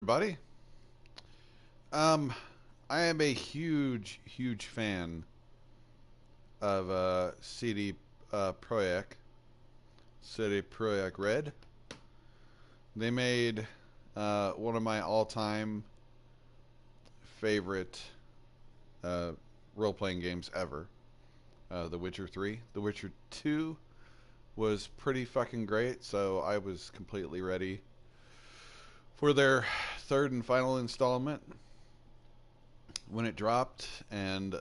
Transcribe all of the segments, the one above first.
everybody. I am a huge fan of CD Projekt Red. They made one of my all-time favorite role-playing games ever, The Witcher 3. The Witcher 2 was pretty fucking great, so I was completely ready for their third and final installment when it dropped. And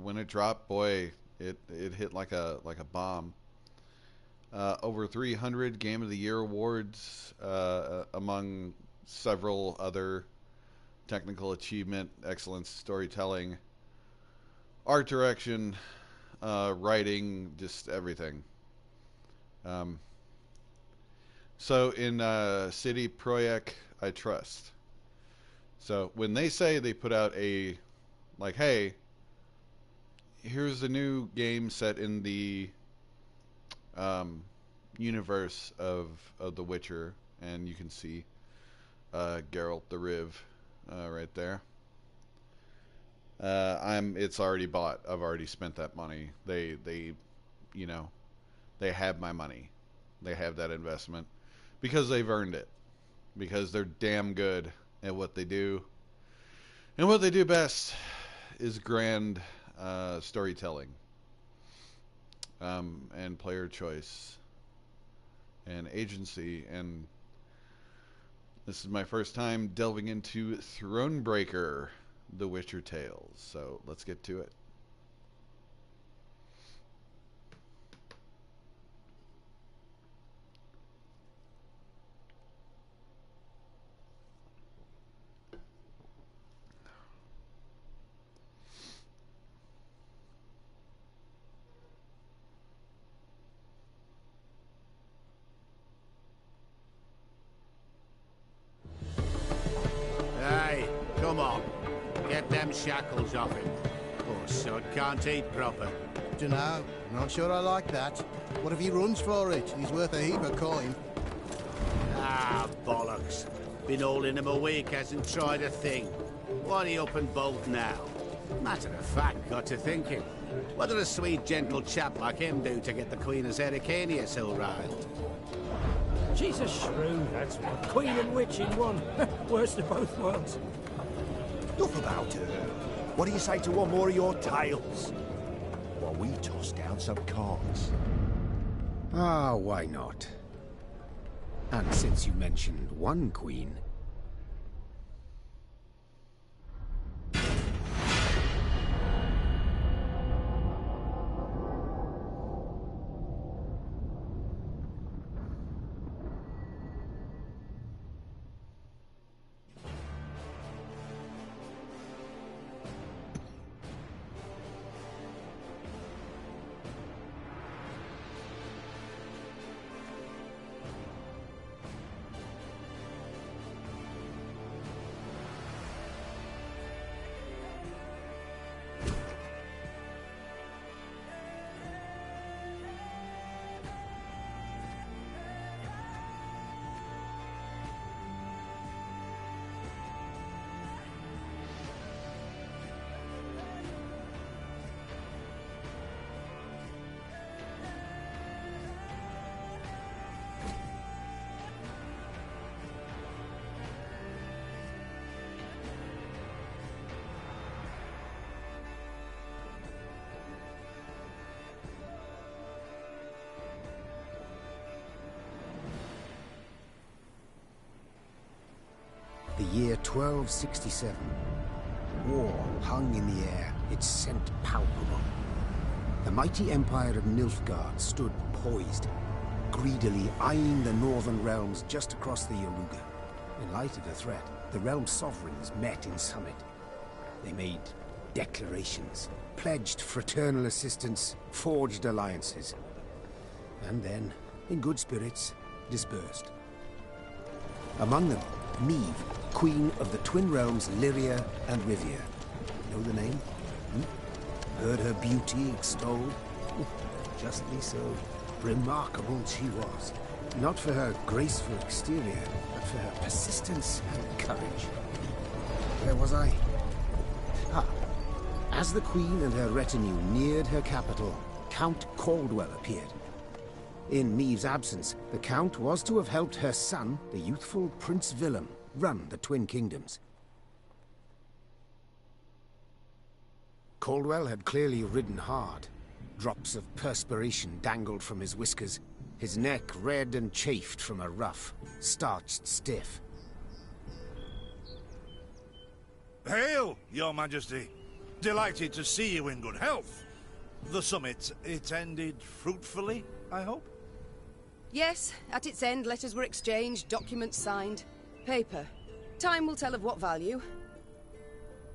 when it dropped, boy, it hit like a bomb. Over 300 Game of the Year awards, among several other technical achievement, excellence, storytelling, art direction, writing, just everything. So in CD Projekt, I trust. So when they say they put out a, like, hey, here's a new game set in the universe of The Witcher, and you can see Geralt the Riv right there. It's already bought. I've already spent that money. They have my money. They have that investment because they've earned it. Because they're damn good at what they do. And what they do best is grand storytelling. And player choice. And agency. And this is my first time delving into Thronebreaker, The Witcher Tales. So let's get to it. Hey, come on. Get them shackles off him. Poor sod can't eat proper. Dunno. Not sure I like that. What if he runs for it? He's worth a heap of coin. Ah, bollocks. Been holding him a week, hasn't tried a thing. Why he up and bolt now? Matter of fact, got to thinking. What did a sweet, gentle chap like him do to get the Queen of Zerrikania so riled? She's a shrew, that's what. Queen and witch in one. Worst of both worlds. Enough about her. What do you say to one more of your tales? While we toss down some cards. Ah, why not? And since you mentioned one queen... The year 1267. War hung in the air, its scent palpable. The mighty empire of Nilfgaard stood poised, greedily eyeing the northern realms just across the Yaruga. In light of the threat, the realm's sovereigns met in summit. They made declarations, pledged fraternal assistance, forged alliances, and then, in good spirits, dispersed. Among them, Neve, Queen of the Twin Realms Lyria and Rivia. Know the name? Heard her beauty extolled? Justly so. Remarkable she was. Not for her graceful exterior, but for her persistence and courage. Where was I? Ah. As the Queen and her retinue neared her capital, Count Caldwell appeared. In Maeve's absence, the Count was to have helped her son, the youthful Prince Willem, run the Twin Kingdoms. Caldwell had clearly ridden hard. Drops of perspiration dangled from his whiskers, his neck red and chafed from a ruff, starched stiff. Hail, Your Majesty! Delighted to see you in good health. The summit, it ended fruitfully, I hope? Yes, at its end, letters were exchanged, documents signed. Paper. Time will tell of what value.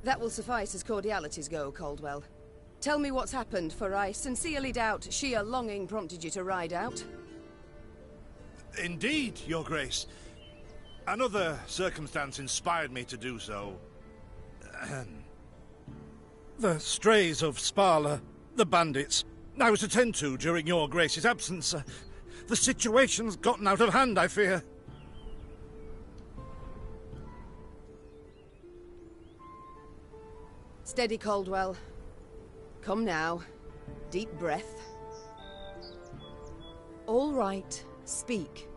That will suffice as cordialities go, Caldwell. Tell me what's happened, for I sincerely doubt sheer longing prompted you to ride out. Indeed, Your Grace. Another circumstance inspired me to do so. The strays of Sparla, the bandits, I was to tend to during Your Grace's absence. The situation's gotten out of hand, I fear. Steady, Caldwell. Come now. Deep breath. All right. Speak.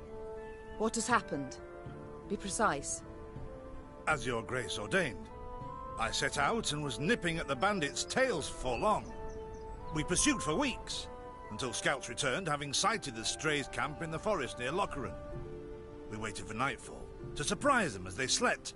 What has happened? Be precise. As Your Grace ordained. I set out and was nipping at the bandits' tails for long. We pursued for weeks, until scouts returned, having sighted the strays' camp in the forest near Locheren. We waited for nightfall, to surprise them as they slept.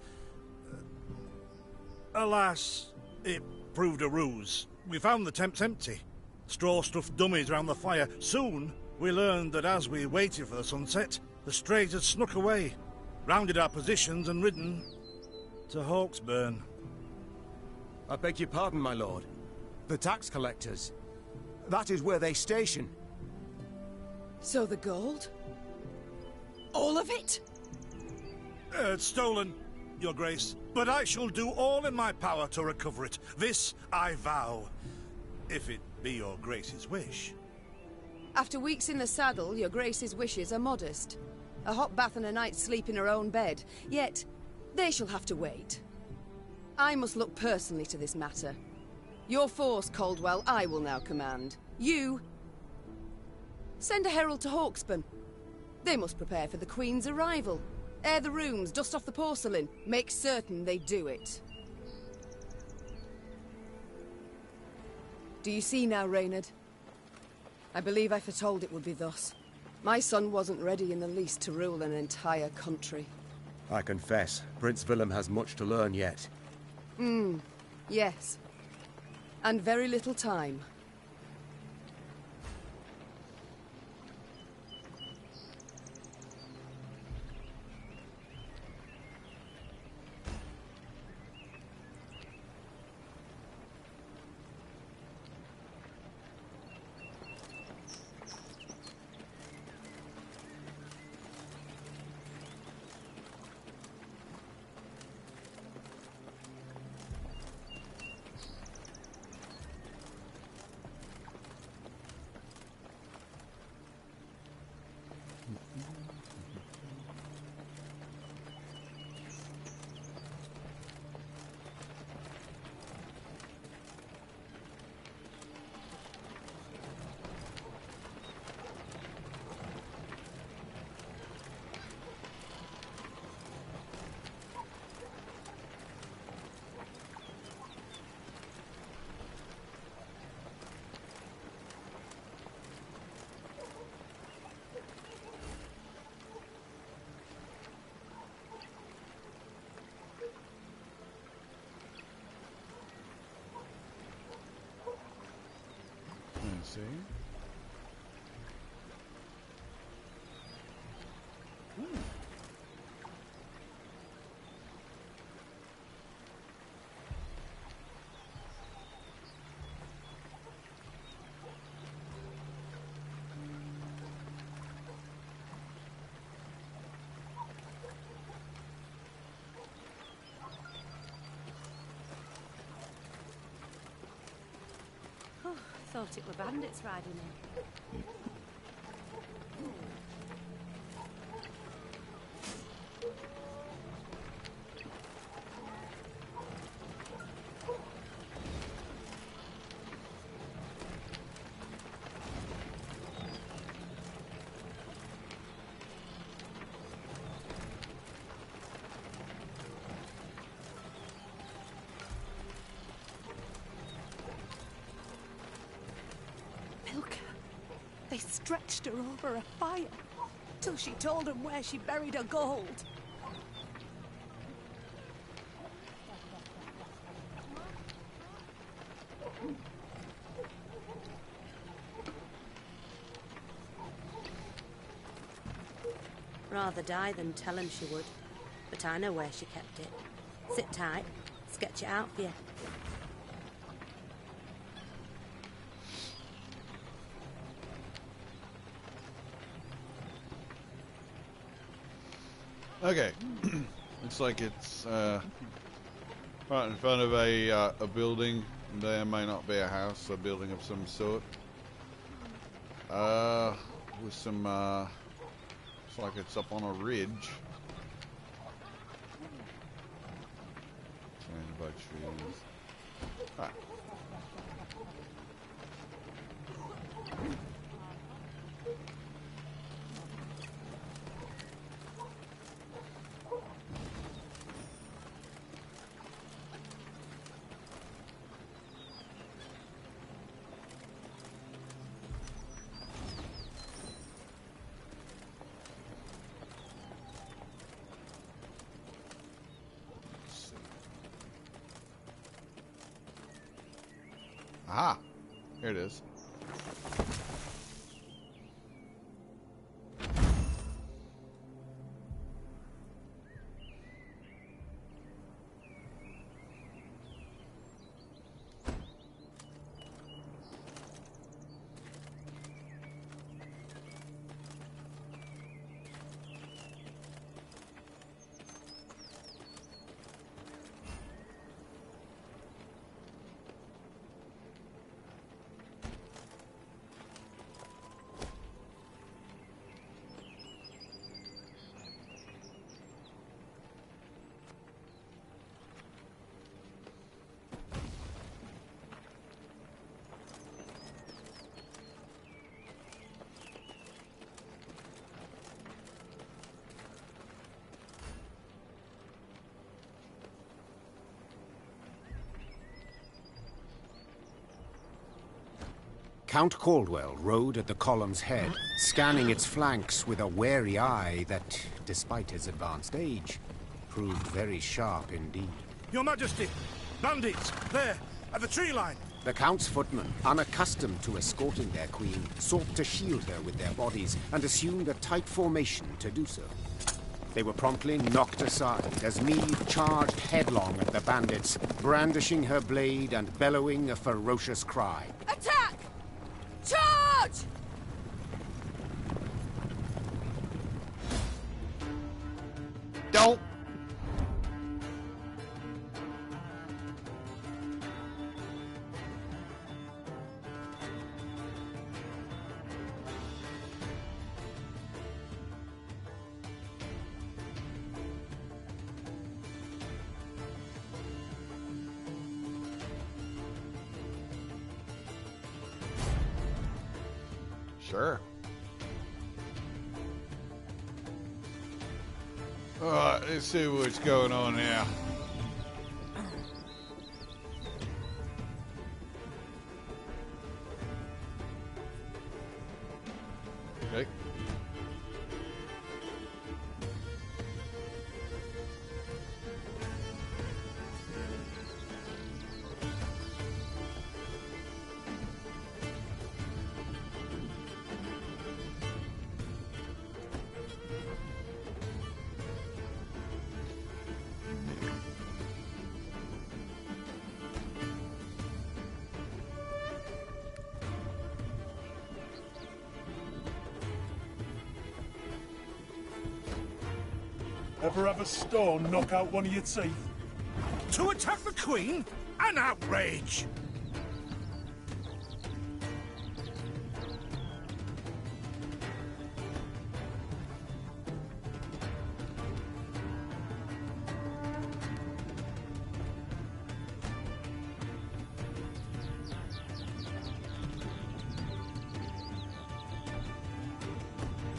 Alas, it proved a ruse. We found the tents empty. Straw-stuffed dummies round the fire. Soon, we learned that as we waited for the sunset, the strays had snuck away, rounded our positions and ridden to Hawksburn. I beg your pardon, my lord. The tax collectors. That is where they station. So the gold? All of it? It's stolen, Your Grace, but I shall do all in my power to recover it. This I vow, if it be Your Grace's wish. After weeks in the saddle, Your Grace's wishes are modest. A hot bath and a night's sleep in her own bed. Yet, they shall have to wait. I must look personally to this matter. Your force, Caldwell, I will now command. You... send a herald to Hawksburn. They must prepare for the Queen's arrival. Air the rooms, dust off the porcelain. Make certain they do it. Do you see now, Reynard? I believe I foretold it would be thus. My son wasn't ready in the least to rule an entire country. I confess, Prince Willem has much to learn yet. Yes. And very little time. See? Thought it were bandits riding in. stretched her over a fire till she told them where she buried her gold. Rather die than tell him she would. But I know where she kept it. Sit tight. Sketch it out for you. Okay. Looks like it's right in front of a building. There may not be a house, a building of some sort. With some looks like it's up on a ridge. Surrounded by trees. Ah. Aha! Here it is. Count Caldwell rode at the column's head, scanning its flanks with a wary eye that, despite his advanced age, proved very sharp indeed. Your Majesty! Bandits! There! At the tree line! The Count's footmen, unaccustomed to escorting their queen, sought to shield her with their bodies and assumed a tight formation to do so. They were promptly knocked aside as Meade charged headlong at the bandits, brandishing her blade and bellowing a ferocious cry. Attack! Charge! Don't! Sure. Alright, let's see what's going on now. Okay. Ever have a stone knock out one of your teeth? To attack the Queen? An outrage!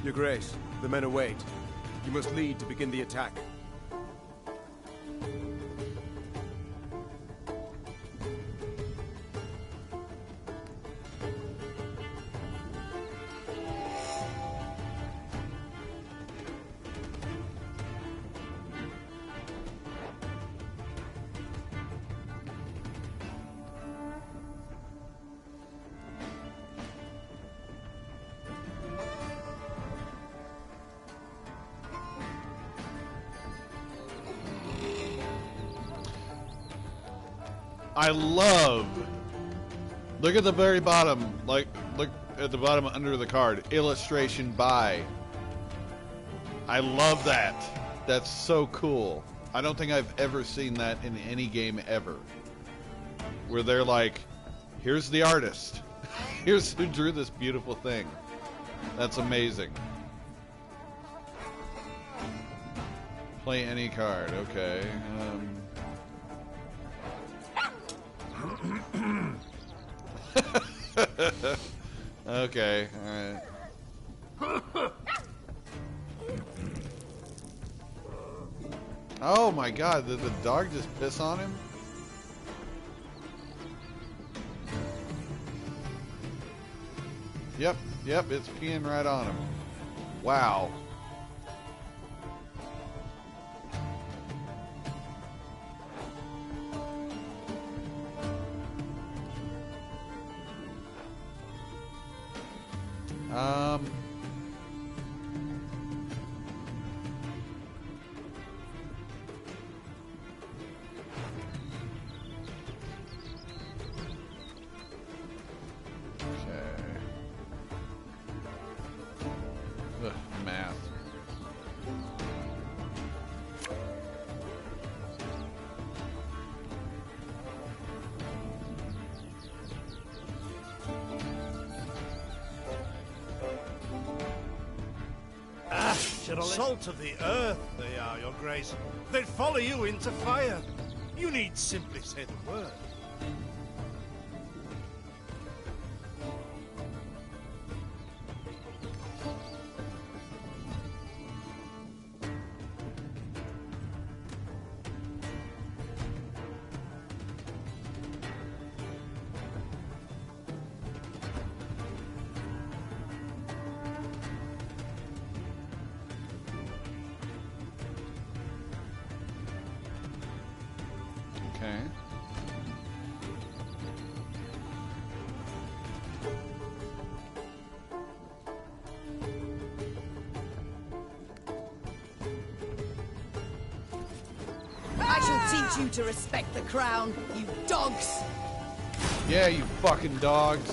Your Grace, the men await. You must lead to begin the attack. I love. Look at the very bottom. Like, look at the bottom under the card. Illustration by. I love that. That's so cool. I don't think I've ever seen that in any game ever. Where they're like, here's the artist. Here's who drew this beautiful thing. That's amazing. Play any card. Okay. Okay. All right. Oh my God! Did the dog just piss on him? Yep, it's peeing right on him. Wow. Math. Salt of the earth, they are, Your Grace. They'd follow you into fire. You need simply say the word. Okay. I shall teach you to respect the crown, you dogs! Yeah, you fucking dogs.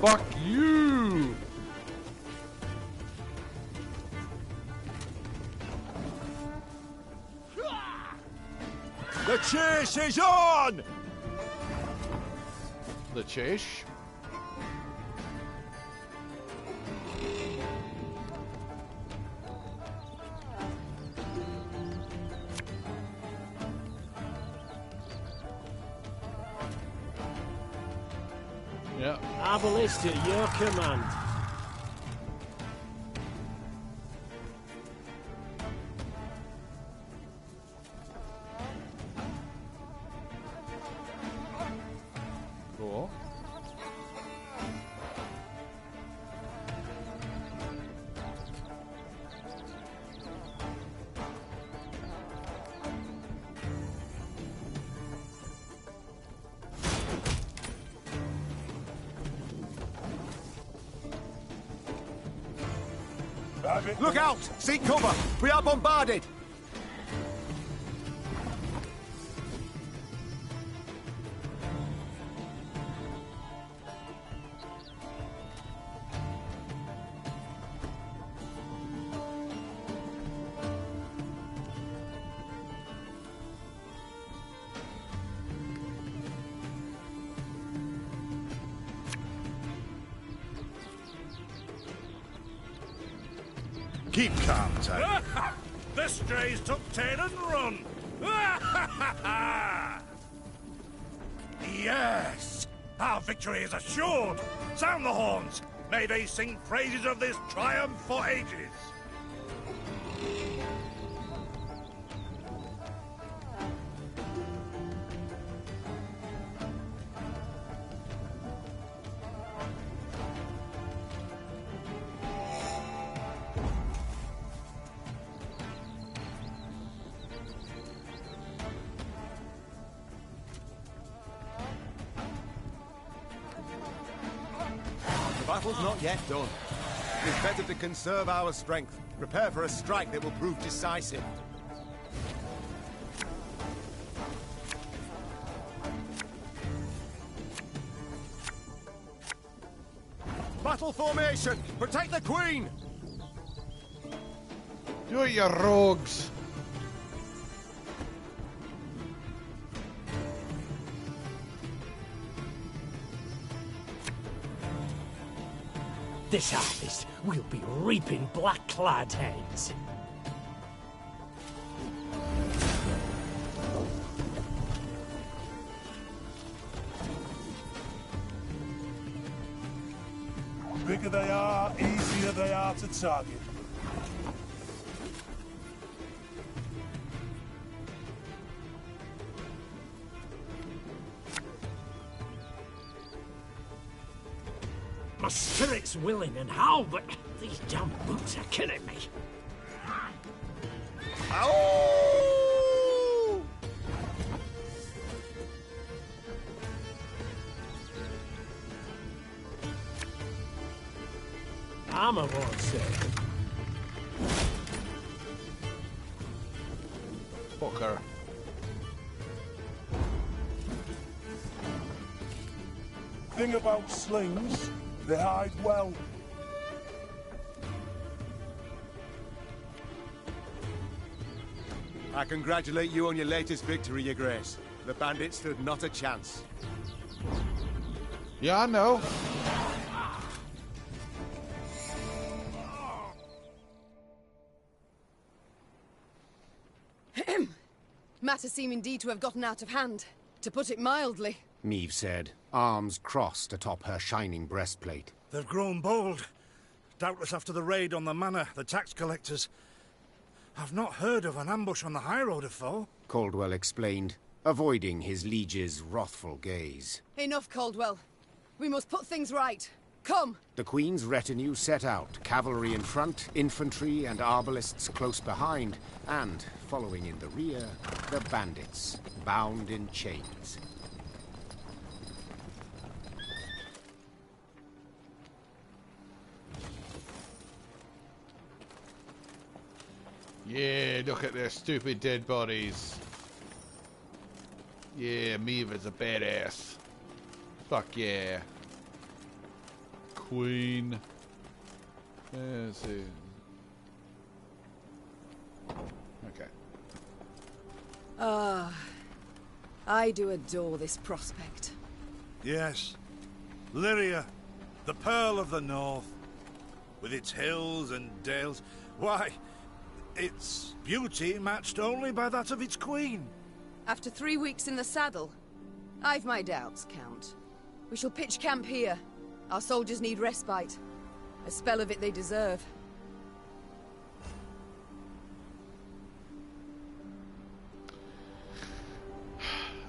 Fuck you! The chase is on! The chase? Yeah. Arbalist at your command. Cool. Look out! Seek cover! We are bombarded! Keep calm, Tony. The strays took tail and run. Yes! Our victory is assured! Sound the horns! May they sing praises of this triumph for ages! The battle's not yet done. It's better to conserve our strength. Prepare for a strike that will prove decisive. battle formation! Protect the Queen! Do it, you rogues! This harvest, we'll be reaping black-clad heads. Bigger they are, easier they are to target. My spirit's willing and how, but these damn boots are killing me. Ow! Armor won't save. Fucker. Thing about slings, they hide well. I congratulate you on your latest victory, Your Grace. The bandits stood not a chance. Yeah, I know. Matters seem indeed to have gotten out of hand, to put it mildly. Meve said, arms crossed atop her shining breastplate. They've grown bold. Doubtless after the raid on the manor, the tax collectors. I've not heard of an ambush on the high road afore. Caldwell explained, avoiding his liege's wrathful gaze. Enough, Caldwell. We must put things right. Come! The Queen's retinue set out, cavalry in front, infantry and arbalists close behind, and, following in the rear, the bandits, bound in chains. Yeah, look at their stupid dead bodies. Yeah, Meva's a badass. Fuck yeah. Queen. Let's see. Okay. I do adore this prospect. Yes. Lyria, the Pearl of the North. With its hills and dales. Why, its beauty matched only by that of its queen. After 3 weeks in the saddle, I've my doubts, Count. We shall pitch camp here. Our soldiers need respite. A spell of it they deserve.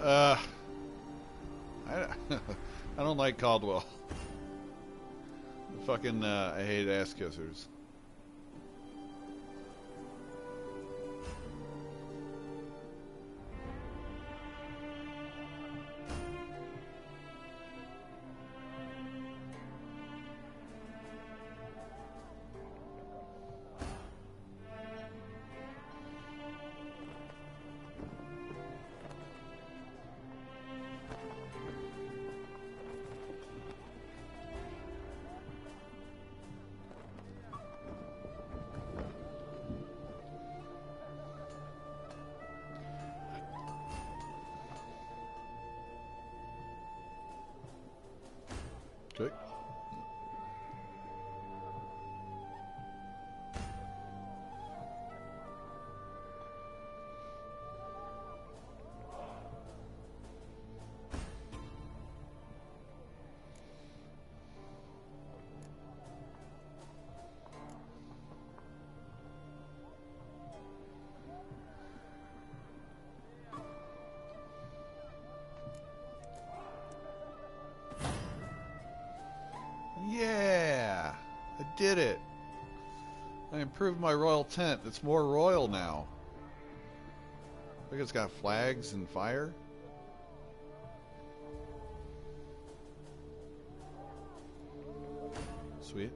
I don't like Caldwell. Fucking, I hate ass kissers. Okay. Yeah, I did it. I improved my royal tent. It's more royal now. I think it's got flags and fire. Sweet.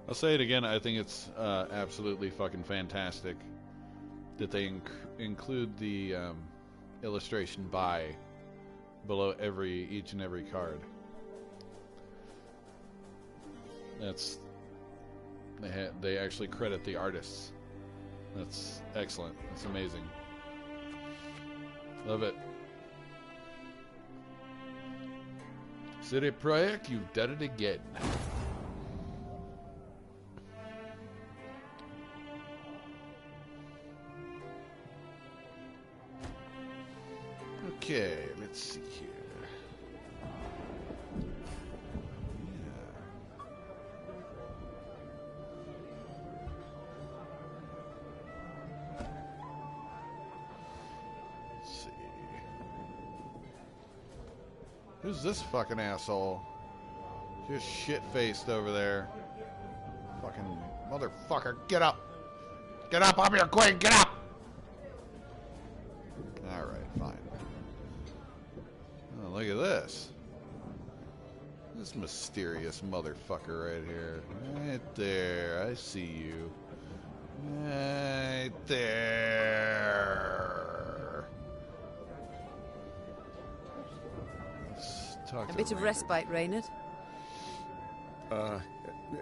I'll say it again. I think it's absolutely fucking fantastic that they include the illustration by below each and every card. That's they actually credit the artists. That's excellent. That's amazing. Love it. City Project, you've done it again. Okay, let's see here. Let's see. Who's this fucking asshole? Just shit-faced over there. Fucking motherfucker, get up! Get up off your queen, get up! Alright, fine. Oh, look at this. This mysterious motherfucker right here. Right there. I see you. Right there. Let's talk A bit of respite, Reynard.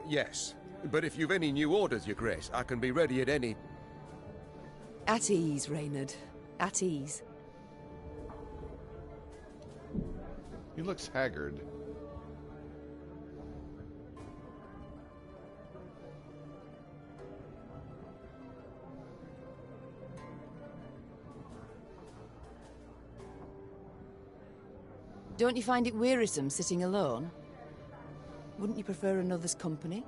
Yes. But if you've any new orders, Your Grace, I can be ready at any... At ease, Reynard. At ease. He looks haggard. Don't you find it wearisome sitting alone? Wouldn't you prefer another's company?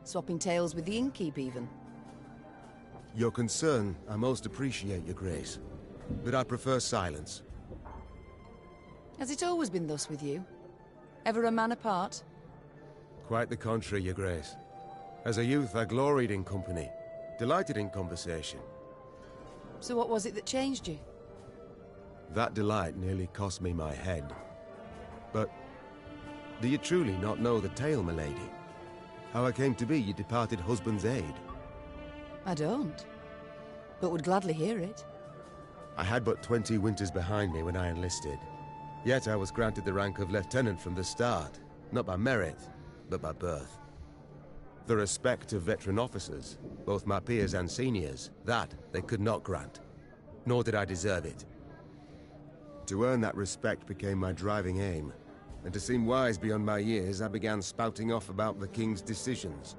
Swapping tales with the innkeep, even? Your concern, I most appreciate, Your Grace. But I prefer silence. Has it always been thus with you? Ever a man apart? Quite the contrary, Your Grace. As a youth, I gloried in company, delighted in conversation. So what was it that changed you? That delight nearly cost me my head. But do you truly not know the tale, my lady? How I came to be your departed husband's aide? I don't, but would gladly hear it. I had but 20 winters behind me when I enlisted. Yet I was granted the rank of lieutenant from the start, not by merit, but by birth. The respect of veteran officers, both my peers and seniors, that they could not grant, nor did I deserve it. To earn that respect became my driving aim, and to seem wise beyond my years, I began spouting off about the king's decisions.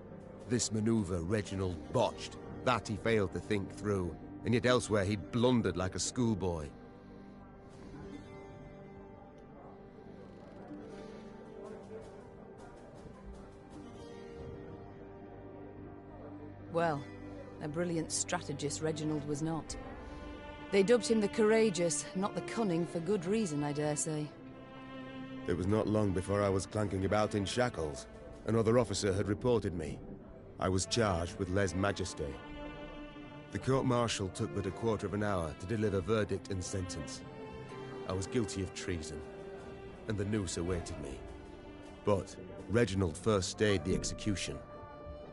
This maneuver Reginald botched, that he failed to think through, and yet elsewhere he blundered like a schoolboy. Well, a brilliant strategist Reginald was not. They dubbed him the Courageous, not the Cunning, for good reason, I dare say. It was not long before I was clanking about in shackles. Another officer had reported me. I was charged with lèse-majesté. The court-martial took but a quarter of an hour to deliver verdict and sentence. I was guilty of treason, and the noose awaited me. But Reginald first stayed the execution,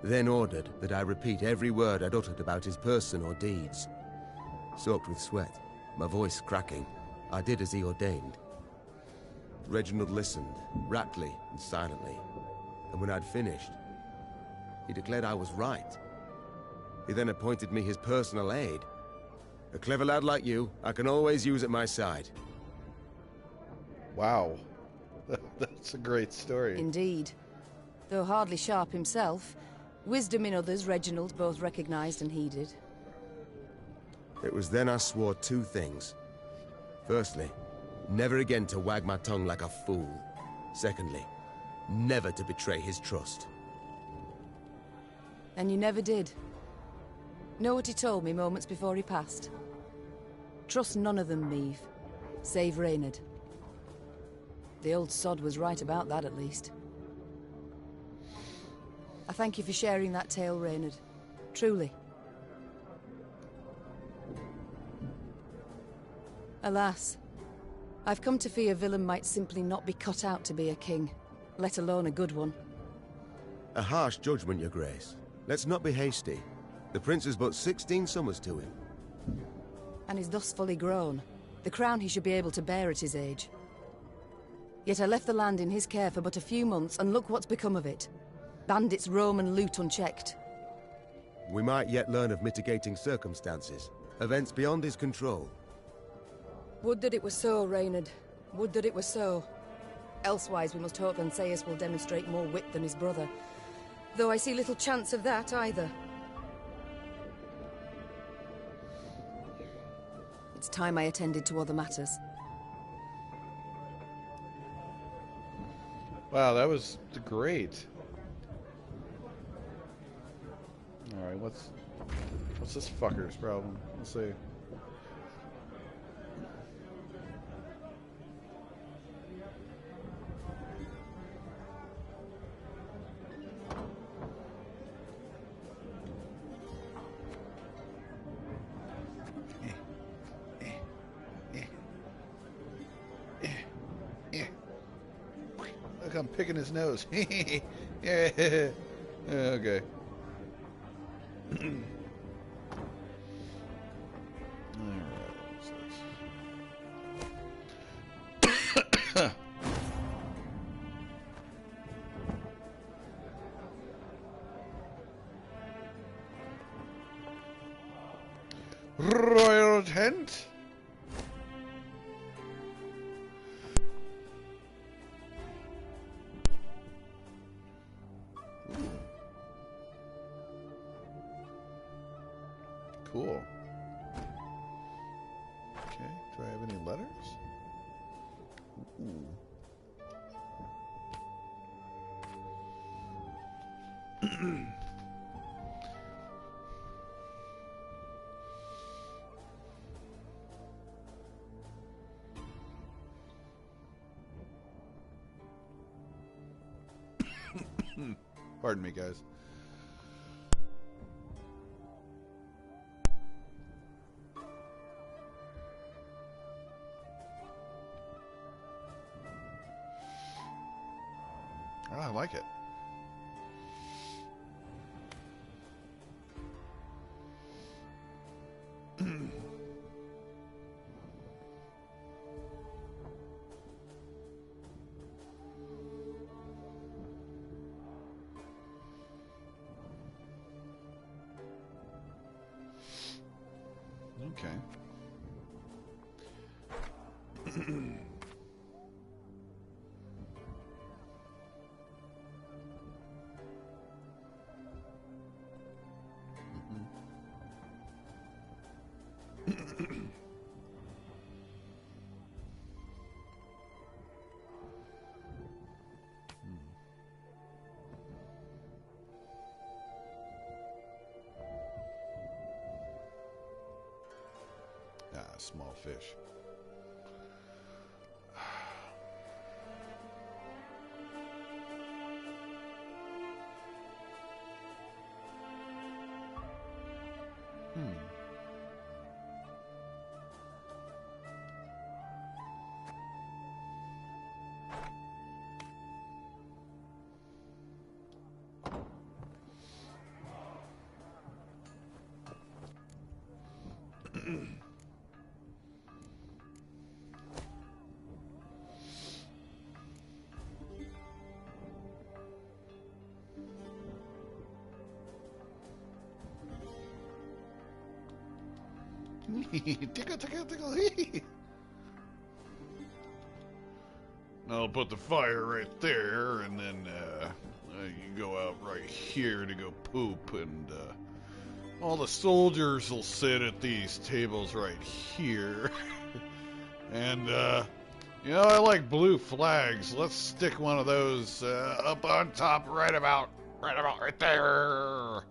then ordered that I repeat every word I'd uttered about his person or deeds. Soaked with sweat, my voice cracking, I did as he ordained. Reginald listened, raptly and silently, and when I'd finished, he declared I was right. He then appointed me his personal aide. A clever lad like you, I can always use at my side. Wow. That's a great story. Indeed. Though hardly sharp himself, wisdom in others Reginald both recognized and heeded. It was then I swore two things. Firstly, never again to wag my tongue like a fool. Secondly, never to betray his trust. And you never did. Know what he told me moments before he passed? Trust none of them, Meave. Save Reynard. The old sod was right about that, at least. I thank you for sharing that tale, Reynard. Truly. Alas, I've come to fear Willem might simply not be cut out to be a king, let alone a good one. A harsh judgment, Your Grace. Let's not be hasty. The prince is but 16 summers to him. And is thus fully grown. The crown he should be able to bear at his age. Yet I left the land in his care for but a few months, and look what's become of it. Bandits roam and loot unchecked. We might yet learn of mitigating circumstances. Events beyond his control. Would that it were so, Reynard. Would that it were so. Elsewise we must hope Ancaeus will demonstrate more wit than his brother. Though I see little chance of that either. It's time I attended to other matters. Wow, that was great. Alright, what's this fucker's problem? Let's see. Look, I'm picking his nose. Yeah. Okay. Royal tent. Cool. Okay, do I have any letters? Ooh. Pardon me, guys. Oh, I like it. Okay. Small fish. Tickle, tickle, tickle. I'll put the fire right there, and then you go out right here to go poop, and all the soldiers will sit at these tables right here. And you know, I like blue flags. Let's stick one of those up on top, right about right there.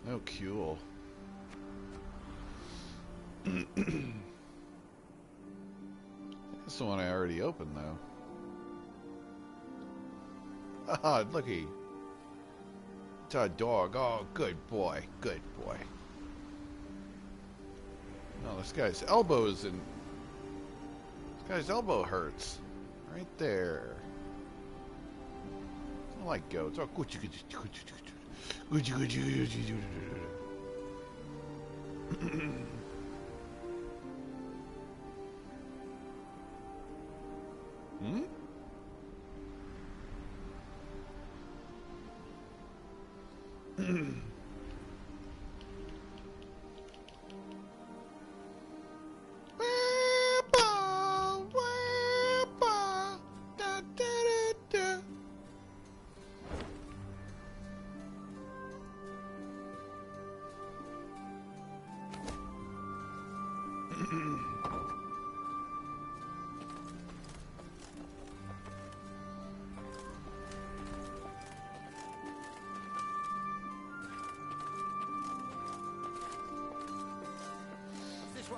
Oh, cool. That's the one I already opened, though. Ah, looky. It's a dog. Oh, good boy. Good boy. Oh, this guy's elbow is in... This guy's elbow hurts. Right there. I don't like goats. Oh, Gucci, Gucci, Gucci, Gucci. Gucci, Gucci, Gucci, Gucci. Hmm?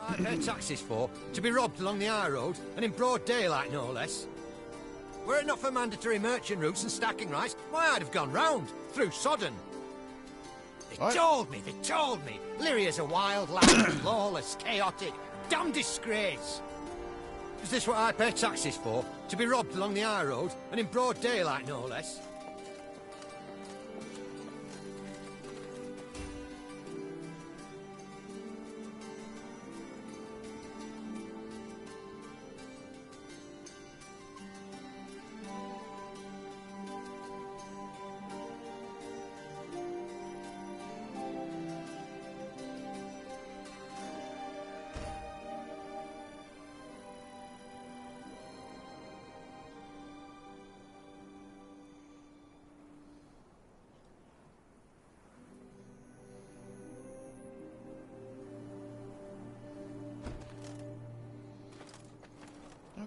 I pay taxes for, to be robbed along the high road, and in broad daylight, no less. Were it not for mandatory merchant routes and stacking rights, why, I'd have gone round, through Sodden. They told me, Lyria's a wild land, lawless, chaotic, damn disgrace. Is this what I pay taxes for, to be robbed along the high road, and in broad daylight, no less?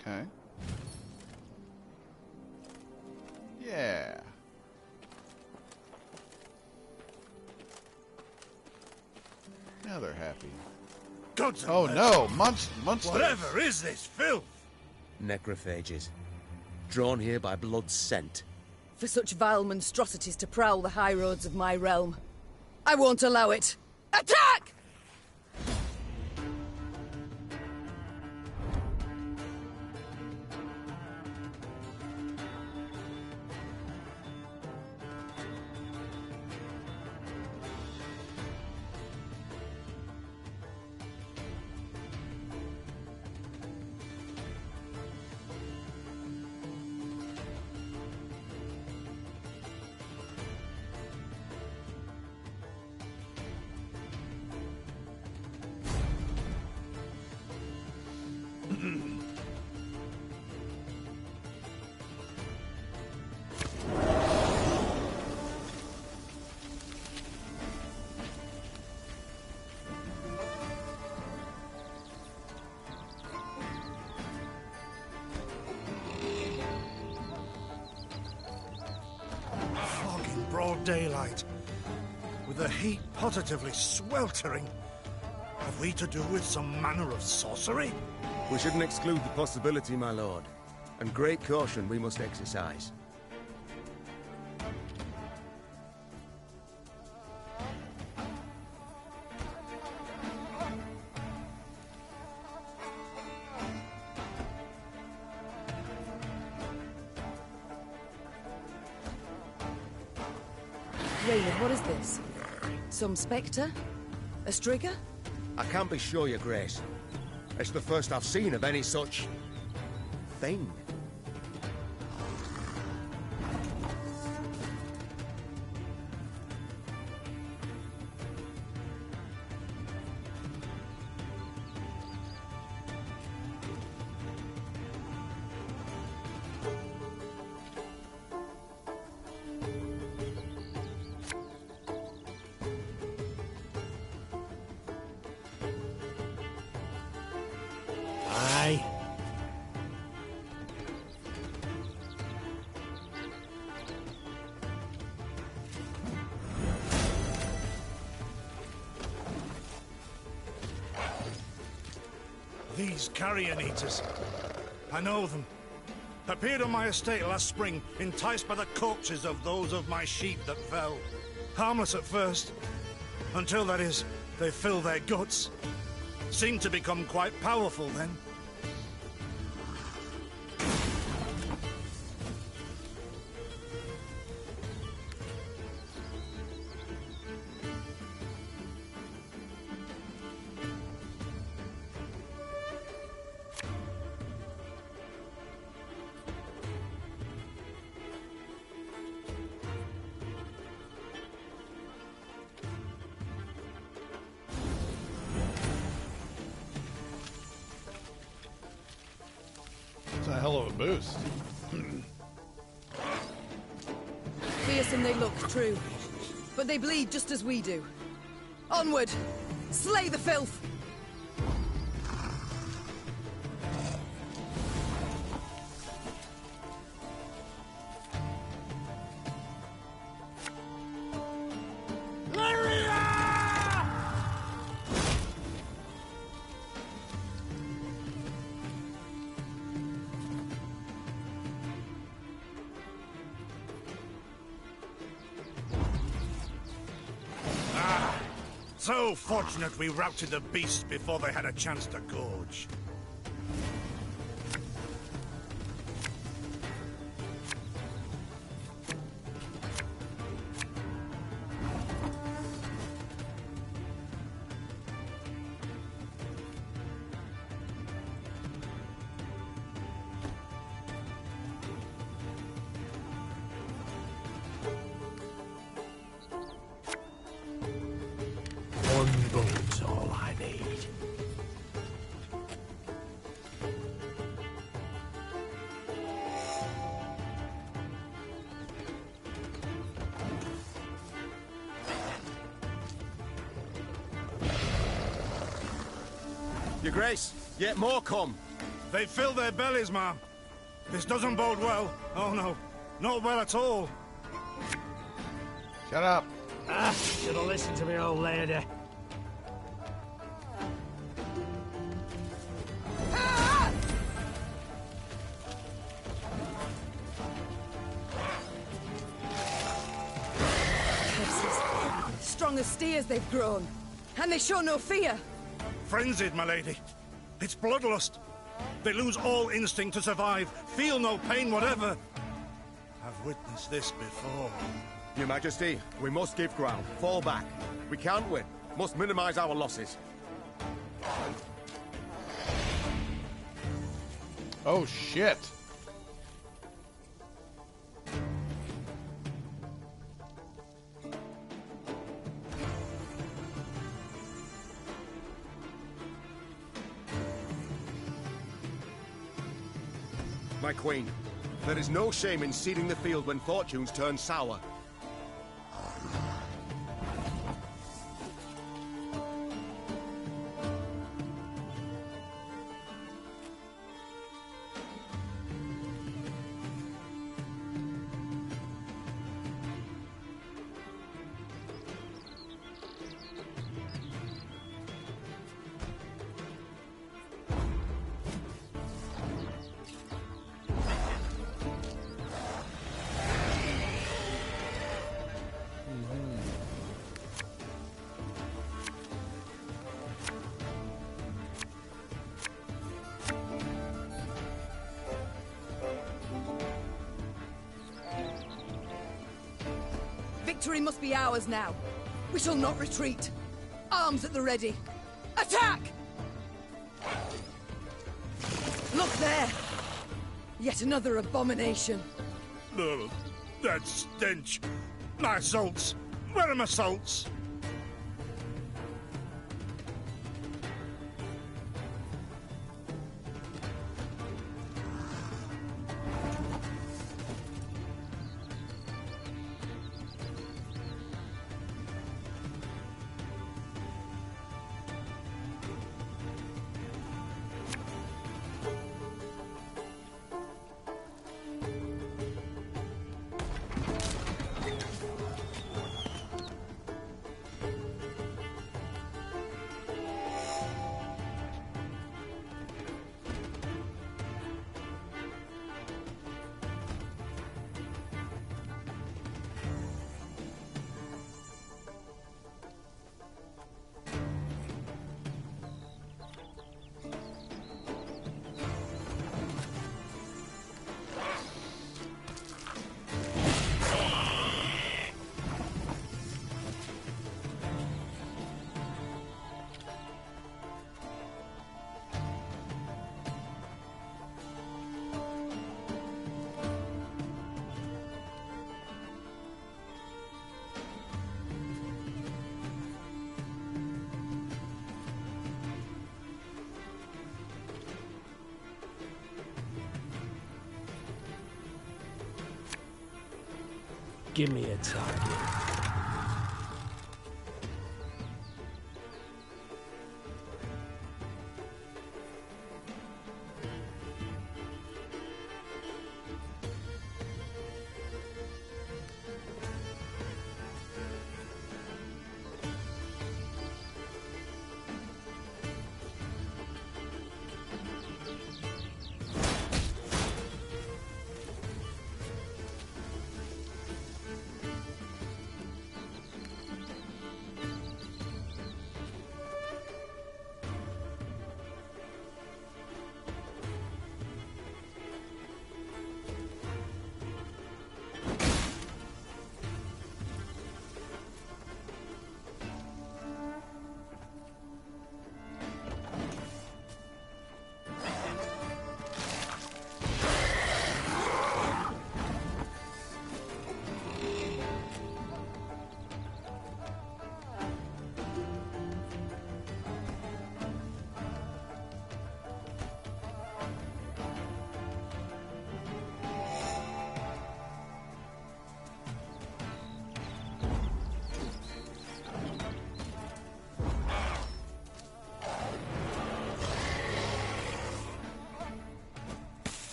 Okay. Yeah. Now they're happy. Gods and oh no, monsters! Whatever is this filth? Necrophages. Drawn here by blood scent. For such vile monstrosities to prowl the high roads of my realm. I won't allow it. Attack! broad daylight, with the heat positively sweltering. Have we to do with some manner of sorcery? We shouldn't exclude the possibility, my lord. And great caution we must exercise. Raymond, what is this? Some spectre? A strigger? I can't be sure, Your Grace. It's the first I've seen of any such... thing. Aye. These carrion eaters. I know them. Appeared on my estate last spring, enticed by the corpses of those of my sheep that fell. Harmless at first. Until, that is, they fill their guts. Seemed to become quite powerful then. It's a hell of a boost. Fearsome they look, true. But they bleed just as we do. Onward! Slay the filth! So fortunate we routed the beasts before they had a chance to gorge. One bullet's all I need. Your Grace, yet more come. They fill their bellies, ma'am. This doesn't bode well. Oh no, not well at all. Shut up. Ah, should have listened to me old lady. Strong as steers they've grown. And they show no fear. Frenzied, my lady. It's bloodlust. They lose all instinct to survive, feel no pain whatever. I've witnessed this before. Your Majesty, we must give ground. Fall back. We can't win. Must minimize our losses. Oh, shit. My queen, there is no shame in ceding the field when fortunes turn sour. Victory must be ours now. We shall not retreat. Arms at the ready. Attack! Look there! Yet another abomination. Ugh, that stench. My salts. Where are my salts? Give me a target.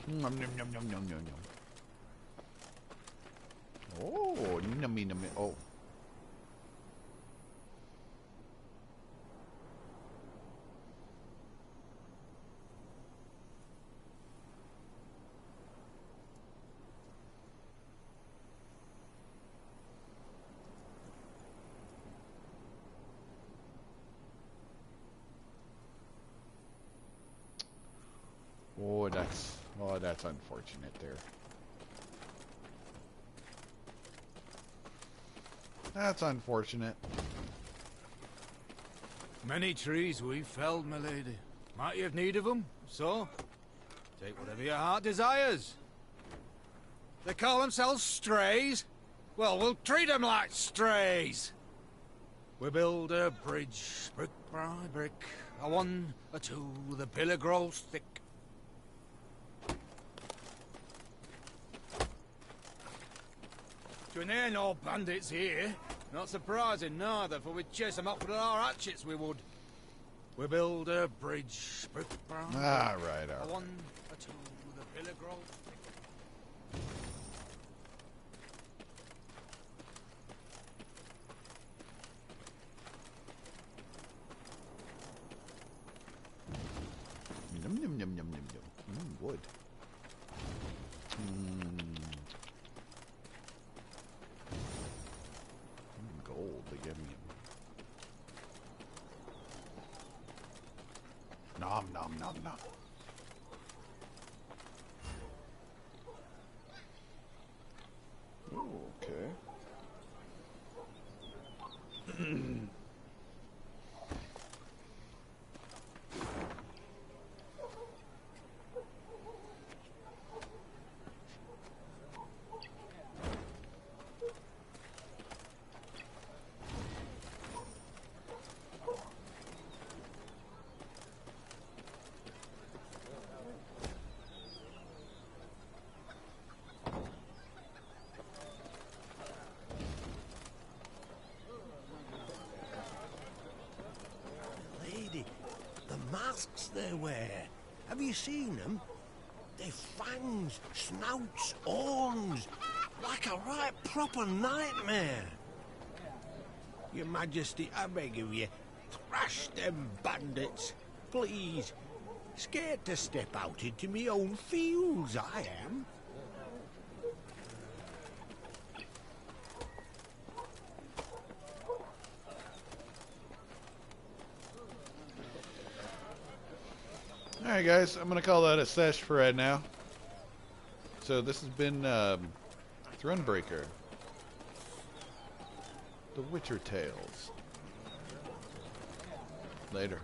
Nom, nom, nom, nom, nom, nom, nom. Oh, nummy, nummy. Oh. Oh, that's unfortunate there. That's unfortunate. Many trees we've felled, my lady. Might you have need of them? So, take whatever your heart desires. They call themselves strays? Well, we'll treat them like strays. We build a bridge, brick by brick. A one, a two, the pillar grows thick. There ain't no bandits here. Not surprising, neither, for we'd chase them up with our hatchets, we would. We build a bridge, brick by brick. Ah, right, all A right. one, a two, the pillar grows thick. Num, num, num, num, num, num. Wood. hats they wear. Have you seen them? They've fangs, snouts, horns, like a right proper nightmare. Your Majesty, I beg of you, thrash them bandits, please. Scared to step out into me own fields, I am. Alright guys, I'm going to call that a sesh for right now. So this has been Grimbreaker. The Witcher Tales. Later.